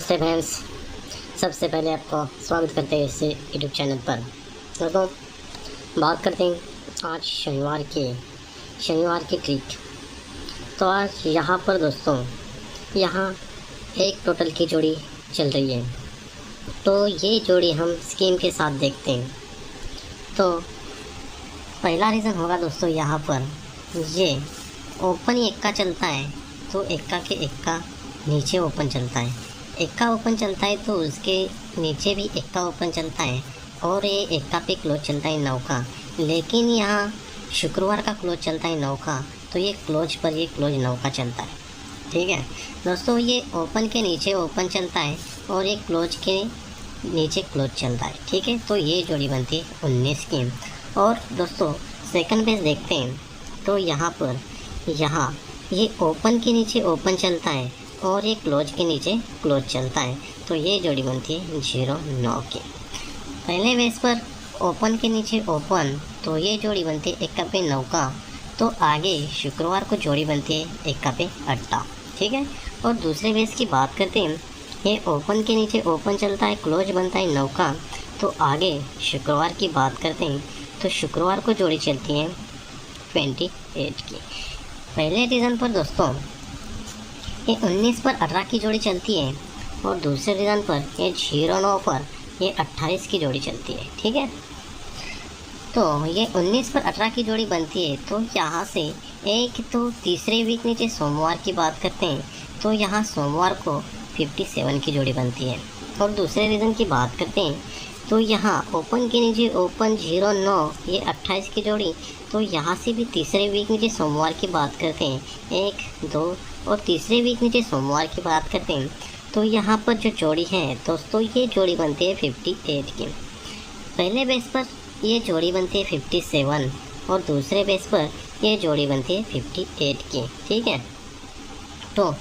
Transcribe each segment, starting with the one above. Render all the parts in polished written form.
नमस्ते फ्रेंड्स, सबसे पहले आपको स्वागत करते हैं इस यूट्यूब चैनल पर। दोस्तों, बात करते हैं आज शनिवार की ट्रीट। तो आज यहाँ पर दोस्तों यहाँ एक टोटल की जोड़ी चल रही है, तो ये जोड़ी हम स्कीम के साथ देखते हैं। तो पहला रीज़न होगा दोस्तों, यहाँ पर ये ओपन ही एक्का चलता है, तो एक्का के एक्का नीचे ओपन चलता है, एक्का ओपन चलता है तो उसके नीचे भी एक्का ओपन चलता है, और ये एक्का पे क्लोज चलता है 9 का। लेकिन यहाँ शुक्रवार का क्लोज चलता है 9 का, तो ये क्लोज पर ये क्लोज 9 का चलता है। ठीक है दोस्तों, ये ओपन के नीचे ओपन चलता है और ये क्लोज के नीचे क्लोज चलता है। ठीक है, तो ये जोड़ी बनती है 19 की। और दोस्तों सेकंड पेज देखते हैं, तो यहाँ पर ये ओपन के नीचे ओपन चलता है और ये क्लोज के नीचे क्लोज चलता है, तो ये जोड़ी बनती है 0-9 की। पहले बेस पर ओपन के नीचे ओपन, तो ये जोड़ी बनती है एक्का पे 9 का। तो आगे शुक्रवार को जोड़ी बनती है एक्का पे 8। ठीक है, और दूसरे बेस की बात करते हैं, ये ओपन के नीचे ओपन चलता है, क्लोज बनता है 9 का। तो आगे शुक्रवार की बात करते हैं, तो शुक्रवार को जोड़ी चलती है 28 की। पहले रीज़न पर दोस्तों ये 19 पर 18 की जोड़ी चलती है, और दूसरे रीज़न पर ये 09 पर ये 28 की जोड़ी चलती है। ठीक है, तो ये 19 पर 18 की जोड़ी बनती है। तो यहाँ से एक तो तीसरे वीक नीचे सोमवार की बात करते हैं, तो यहाँ सोमवार को 57 की जोड़ी बनती है। और दूसरे रीज़न की बात करते हैं, तो यहाँ ओपन के नीचे ओपन 09 ये 28 की जोड़ी, तो यहाँ से भी तीसरे वीक नीचे सोमवार की बात करते हैं 1, 2 और तीसरे वीक नीचे सोमवार की बात करते हैं, तो यहाँ पर जो जोड़ी है दोस्तों ये जोड़ी बनती है 58 की। पहले बेस पर ये जोड़ी बनती है 57 और दूसरे बेस पर ये जोड़ी बनती है 58 की। ठीक है, तो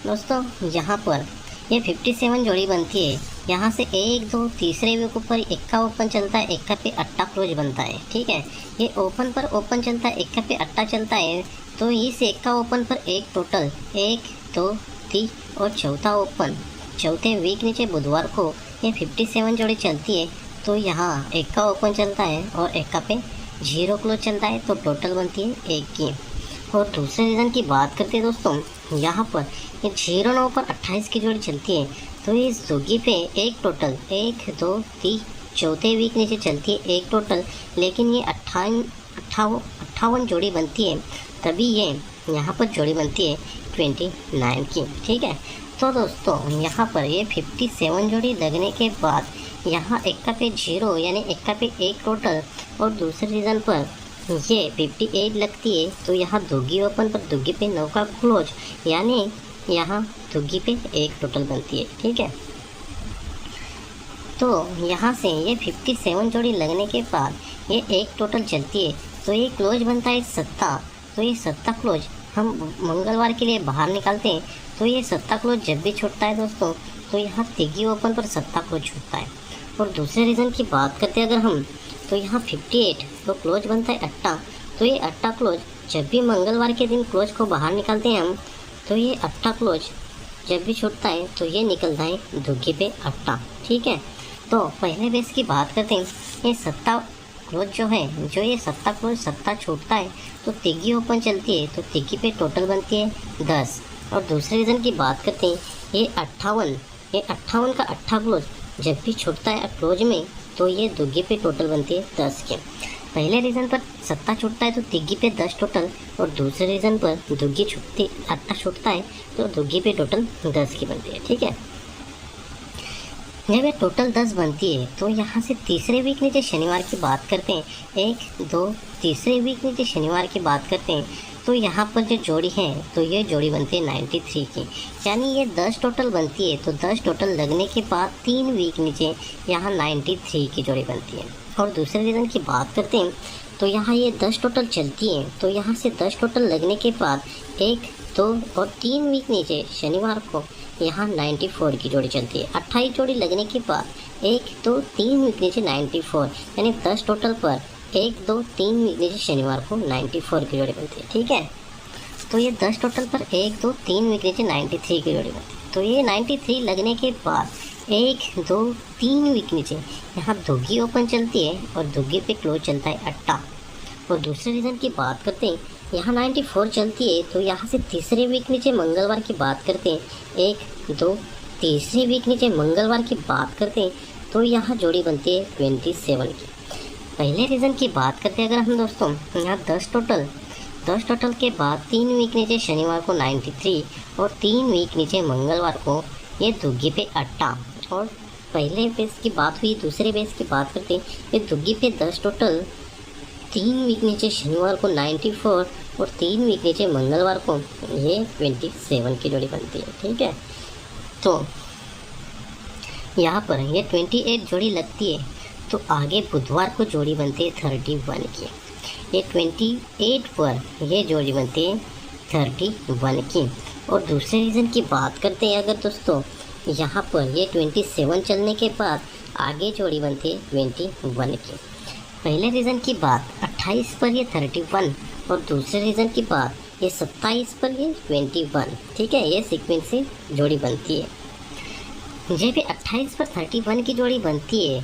दोस्तों यहाँ पर ये 57 जोड़ी बनती है। यहाँ से 1, 2 तीसरे वीक ऊपर एक्का ओपन चलता है, एक्का पे 8 क्लोज बनता है। ठीक है, ये ओपन पर ओपन चलता है, एक्का पे 8 चलता है, तो इस एक्का ओपन पर एक टोटल 1, 2, 3 और चौथा ओपन चौथे वीक नीचे बुधवार को ये 57 जोड़ी चलती है। तो यहाँ एक्का ओपन चलता है और एक्का पे 0 क्लोज चलता है, तो टोटल बनती है 1 की। और दूसरे रीज़न की बात करते हैं दोस्तों, यहाँ पर ये 09 पर 28 की जोड़ी चलती है, तो इस जोगी पे एक टोटल 1, 2, 3 चौथे वीक नीचे चलती है एक टोटल, लेकिन ये 58 जोड़ी बनती है, तभी ये यहाँ पर जोड़ी बनती है 29 की। ठीक है, तो दोस्तों यहाँ पर ये 57 जोड़ी लगने के बाद यहाँ एक्का पे 0 यानी एक्का पे एक टोटल, और दूसरे रीज़न पर ये 58 लगती है, तो यहाँ दुग्गी ओपन पर दुग्गी पे 9 का क्लोज, यानी यहाँ दुग्गी पे एक टोटल बनती है। ठीक है, तो यहाँ से ये 57 जोड़ी लगने के बाद ये एक टोटल चलती है, तो ये क्लोज बनता है 7। तो ये 7 क्लोज हम मंगलवार के लिए बाहर निकालते हैं, तो ये 7 क्लोज जब भी छूटता है दोस्तों, तो यहाँ तिगी ओपन पर 7 क्लोज छूटता है। और दूसरे रीज़न की बात करते हैं अगर हम, तो यहाँ 58 तो क्लोज बनता है 8, तो ये 8 क्लोज जब भी मंगलवार के दिन क्लोज को बाहर निकालते हैं हम, तो ये 8 क्लोज जब भी छूटता है तो ये निकलता है दुग्गी पे 8। ठीक है, तो पहले बेस की बात करते हैं, ये 7 क्लोज जो है, जो ये 7 क्लोज 7 छूटता है, तो तिगी ओपन चलती है, तो तिगी पे टोटल बनती है 10। और दूसरे रीज़न की बात करते हैं, ये 58 का 8 क्लोज जब भी छूटता है क्लोज में, तो ये दुग्गी पे टोटल बनती है 10 के। पहले रीज़न पर 7 छूटता है तो तिग्गी पे 10 टोटल, और दूसरे रीज़न पर दुग्गी 8 छूटता है तो दुग्गी पे टोटल 10 की बनती है। ठीक है, जब ये टोटल 10 बनती है, तो यहाँ से तीसरे वीक नीचे शनिवार की बात करते हैं, 1, 2 तीसरे वीक नीचे शनिवार की बात करते हैं, तो यहाँ पर जो जोड़ी है तो ये जोड़ी बनती है 93 की, यानी ये 10 टोटल बनती है। तो 10 टोटल लगने के बाद 3 वीक नीचे यहाँ 93 की जोड़ी बनती है। और दूसरे रीज़न की बात करते हैं, तो यहाँ ये 10 टोटल चलती है, तो यहाँ से 10 टोटल लगने के बाद 1, 2 और 3 वीक नीचे शनिवार को यहाँ 94 की जोड़ी चलती है। 28 जोड़ी लगने के बाद 1, 2, 3 वीक नीचे 94, यानी 10 टोटल पर 1, 2, 3 वीक नीचे शनिवार को 94 की जोड़ी बनती है। ठीक है, तो ये 10 टोटल पर 1, 2, 3 वीक नीचे 93 की जोड़ी बनती है। तो ये 93 लगने के बाद 1 2 3 वीक नीचे यहाँ दुग्गी ओपन चलती है और दुग्गी पे क्लोज चलता है अट्टा। और दूसरे रीज़न की बात करते हैं, यहाँ 94 चलती है, तो यहाँ से तीसरे वीक नीचे मंगलवार की बात करते हैं, 1 2 तीसरे वीक नीचे मंगलवार की बात करते हैं, तो यहाँ जोड़ी बनती है 27 की। पहले रीज़न की बात करते हैं अगर हम दोस्तों, यहाँ 10 टोटल के बाद 3 वीक नीचे शनिवार को 93 और 3 वीक नीचे मंगलवार को ये दुग्गी पे अट्टा। और पहले बेस की बात हुई, दूसरे बेस की बात करते हैं, ये दुग्गी पे 10 टोटल 3 वीक नीचे शनिवार को 94 और 3 वीक नीचे मंगलवार को ये 27 की जोड़ी बनती है। ठीक है, तो यहाँ पर ये 28 जोड़ी लगती है, तो आगे बुधवार को जोड़ी बनती है 31 की। ये 28 पर ये जोड़ी बनती है 31 की। और दूसरे रीज़न की बात करते हैं अगर दोस्तों, यहाँ पर ये 27 चलने के बाद आगे जोड़ी बनती है 21 की। पहले रीज़न की बात 28 पर ये 31 और दूसरे रीज़न की बात ये 27 पर ये 21। ठीक है, ये सीक्वेंस से जोड़ी बनती है। जब भी 28 पर 31 की जोड़ी बनती है,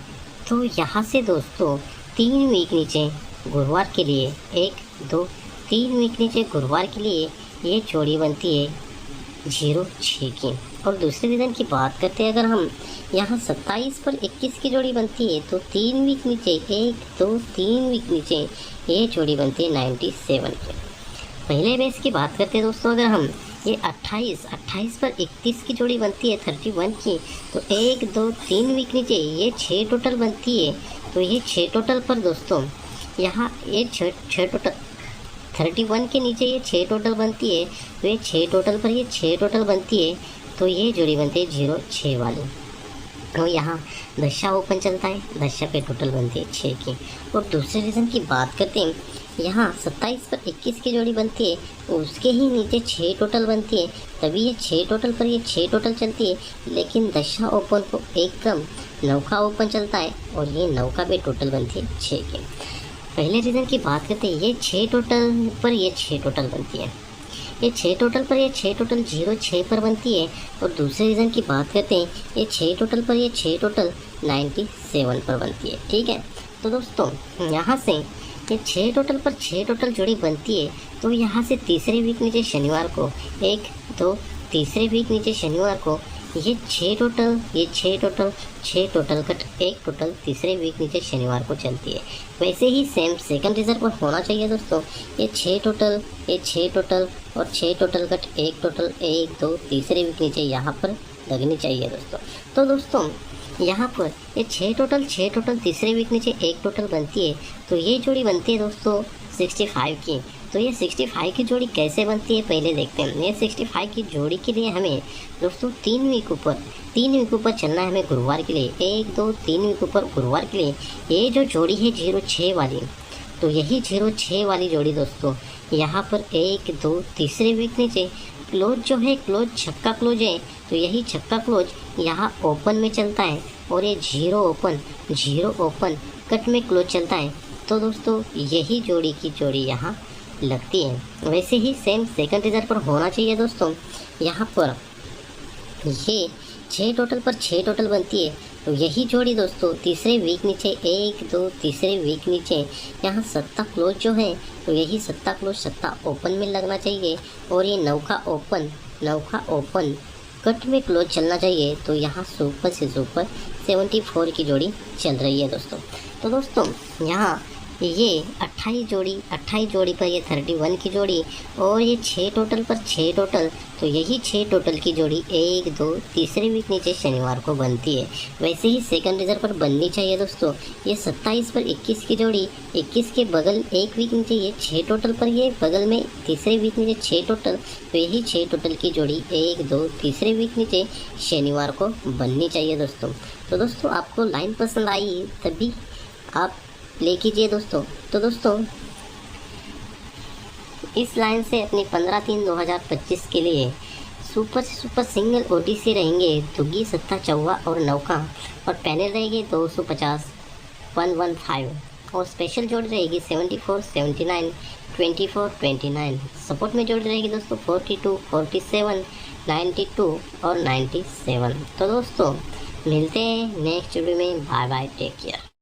तो यहाँ से दोस्तों 3 वीक नीचे गुरुवार के लिए 1 2 3 वीक नीचे गुरुवार के लिए ये जोड़ी बनती है 06 की। और दूसरे रीज़न की बात करते हैं अगर हम, यहाँ 27 पर 21 की जोड़ी बनती है, तो 3 वीक नीचे 1 2 3 वीक नीचे ये जोड़ी बनती है 97 की। पहले बेस की बात करते हैं दोस्तों अगर हम, ये 28 पर 31 की जोड़ी बनती है 31 की, तो 1 2 3 वीक नीचे ये 6 टोटल बनती है। तो ये 6 टोटल पर दोस्तों यहाँ ये 6 टोटल 31 के नीचे ये 6 टोटल बनती है, तो ये 6 टोटल पर ये 6 टोटल बनती है, तो ये जोड़ी बनती है 06 वाली। और यहाँ दशा ओपन चलता है, दशा पे टोटल बनती है 6 की। और दूसरे रीज़न की बात करते हैं, यहाँ 27 पर 21 की जोड़ी बनती है, उसके ही नीचे 6 टोटल बनती है, तभी ये 6 टोटल पर ये 6 टोटल चलती है। लेकिन दशा ओपन को एक कम नौका ओपन चलता है और ये नौका पे टोटल बनती है 6 की। पहले रीज़न की बात करते हैं, ये 6 टोटल पर ये 6 टोटल बनती है, ये 6 टोटल पर ये 6 टोटल 06 पर बनती है। और दूसरे रीज़न की बात करते हैं, ये 6 टोटल पर ये 6 टोटल 97 पर बनती है। ठीक है, तो दोस्तों यहाँ से ये 6 टोटल पर 6 टोटल जोड़ी बनती है, तो यहाँ से तीसरे वीक नीचे शनिवार को 1 2 तीसरे वीक नीचे शनिवार को ये 6 टोटल 6 टोटल कट 1 टोटल तीसरे वीक नीचे शनिवार को चलती है। वैसे ही सेम सेकंड रिजल्ट पर होना चाहिए दोस्तों, ये 6 टोटल और 6 टोटल कट 1 टोटल 1 2 तीसरे वीक नीचे यहाँ पर लगनी चाहिए दोस्तों। तो दोस्तों यहाँ पर ये 6 टोटल तीसरे वीक नीचे 1 टोटल बनती है, तो ये जोड़ी बनती है दोस्तों 65 की। तो ये 65 की जोड़ी कैसे बनती है पहले देखते हैं। ये 65 की जोड़ी के लिए हमें दोस्तों 3 वीक ऊपर चलना है हमें गुरुवार के लिए, 1 2 3 वीक ऊपर गुरुवार के लिए। ये जो जोड़ी है 06 वाली, तो यही 06 वाली जोड़ी दोस्तों यहाँ पर 1 2 तीसरे वीक नीचे क्लोज जो है, क्लोज छक्का क्लोज है, तो यही छक्का क्लोज यहाँ ओपन में चलता है और ये 0 ओपन कट में क्लोज चलता है। तो दोस्तों यही जोड़ी की जोड़ी यहाँ लगती है। वैसे ही सेम सेकंड रिजल्ट पर होना चाहिए दोस्तों। यहाँ पर ये 6 टोटल पर 6 टोटल बनती है, तो यही जोड़ी दोस्तों तीसरे वीक नीचे 1 2 तीसरे वीक नीचे यहाँ सत्ता क्लोज जो है, तो यही सत्ता क्लोज सत्ता ओपन में लगना चाहिए और ये नौका ओपन कट में क्लोज चलना चाहिए। तो यहाँ सुपर से सुपर 74 की जोड़ी चल रही है दोस्तों। तो दोस्तों यहाँ ये 28 जोड़ी पर ये 31 की जोड़ी और ये 6 टोटल पर 6 टोटल, तो यही 6 टोटल की जोड़ी 1 2 तीसरे वीक नीचे शनिवार को बनती है। वैसे ही सेकंड रिजल्ट पर बननी चाहिए दोस्तों। ये 27 पर 21 की जोड़ी, 21 के बगल 1 वीक नीचे ये 6 टोटल पर ये बगल में तीसरे वीक नीचे 6 टोटल, तो यही 6 टोटल की जोड़ी 1 2 तीसरे वीक नीचे शनिवार को बननी चाहिए दोस्तों। तो दोस्तों आपको लाइन पसंद आई तभी आप प्ले कीजिए दोस्तों। तो दोस्तों इस लाइन से अपनी 15/3/2025 के लिए सुपर से सुपर सिंगल ओटीसी रहेंगे दुग्गी सत्ता चौवा और नौका, और पैनल रहेगी 250 115 और स्पेशल जोड़ी रहेगी 74 79 24 29। सपोर्ट में जोड़ी रहेगी दोस्तों 42 47 92 और 97। तो दोस्तों मिलते हैं नेक्स्ट वीडियो में। Bye bye, take care.